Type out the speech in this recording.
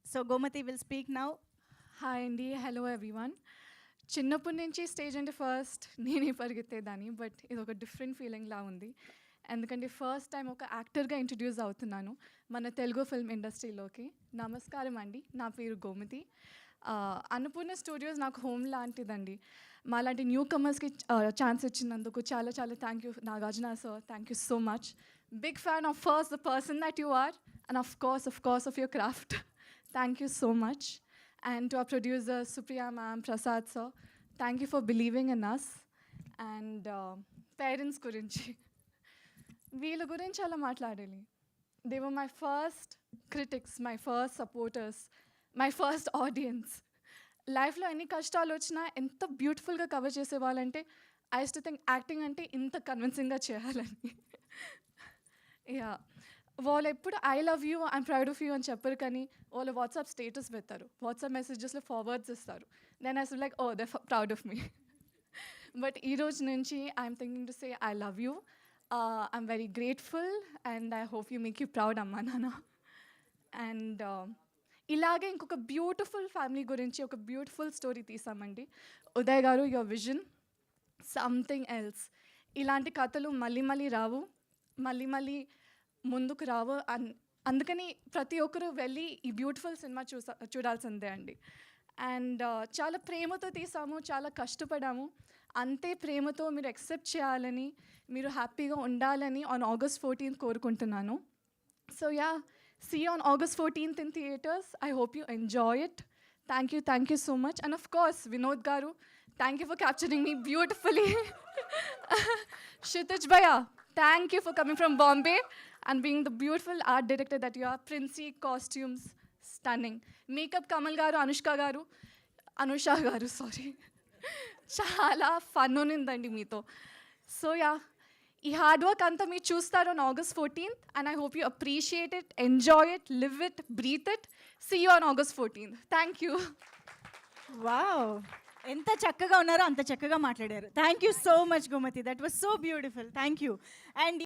So Gomati will speak now. Hi అండి, hello everyone. చిన్నప్పటి నుంచి స్టేజ్ అంటే ఫస్ట్ నేనే పరిగెత్తేదాన్ని, బట్ ఇది ఒక డిఫరెంట్ ఫీలింగ్లా ఉంది. ఎందుకంటే ఫస్ట్ టైం ఒక యాక్టర్గా ఇంట్రడ్యూస్ అవుతున్నాను మన తెలుగు ఫిల్మ్ ఇండస్ట్రీలోకి. నమస్కారం అండి, నా పేరు గోమతి. అన్నపూర్ణ స్టూడియోస్ నాకు హోమ్ లాంటిదండి. మాలాంటి న్యూ కమర్స్కి ఛాన్స్ ఇచ్చినందుకు చాలా చాలా thank you Nagarjuna sir. Thank you so much. Big fan of first the person that you are and of course of your craft. Thank you so much. And to our producer, Supriya ma'am, Prasad sir, thank you for believing in us. And parents గురించి వీళ్ళ గురించి అలా మాట్లాడాలి. They were my first critics, my first supporters, my first audience. లైఫ్లో ఎన్ని కష్టాలు వచ్చినా ఎంత బ్యూటిఫుల్గా కవర్ చేసేవాళ్ళంటే I use to think acting అంటే ఇంత కన్విన్సింగ్గా చేయాలని. యా, వాళ్ళు ఎప్పుడు I love you, I'm proud of you అని చెప్పరు, కానీ వాళ్ళు వాట్సాప్ స్టేటస్ పెడతారు, వాట్సాప్ మెసేజెస్లో ఫార్వర్డ్స్ ఇస్తారు. Then I so like, oh they proud of me. But ఈ రోజు నుంచి I'm thinking to say I love you, I'm very grateful and I hope you make you proud అమ్మా నాన్న. And ఇలాగే ఇంకొక బ్యూటిఫుల్ ఫ్యామిలీ గురించి ఒక బ్యూటిఫుల్ స్టోరీ తీసామండి. ఉదయ్ గారు, యువర్ విజన్ సంథింగ్ ఎల్స్. ఇలాంటి కథలు మళ్ళీ మళ్ళీ రావు, మళ్ళీ ముందుకు రావు. అందుకని ప్రతి ఒక్కరూ వెళ్ళి ఈ బ్యూటిఫుల్ సినిమా చూడాల్సిందే అండి. అండ్ చాలా ప్రేమతో తీసాము, చాలా కష్టపడాము. అంతే ప్రేమతో మీరు యాక్సెప్ట్ చేయాలని, మీరు హ్యాపీగా ఉండాలని ఆన్ August 14th కోరుకుంటున్నాను. So yeah, see you on August 14th in theaters. I hope you enjoy it. Thank you so much. And of course, Vinod Garu, thank you for capturing me beautifully. Kshitij Bhaiya, thank you for coming from Bombay and being the beautiful art director that you are. Princey costumes, stunning. Makeup Kamal Garu, Anusha Garu, sorry. చాలా fun ఉన్నిందండి మీతో. So yeah, ఈ hard work అంతా మీరు చూస్తారు on August 14th and I hope you appreciate it, enjoy it, live it, breathe it. See you on August 14th. Thank you. Wow, ఎంత చక్కగా ఉన్నారో అంత చక్కగా మాట్లాడారు. Thank you so much Gomathi, that was so beautiful. Thank you. And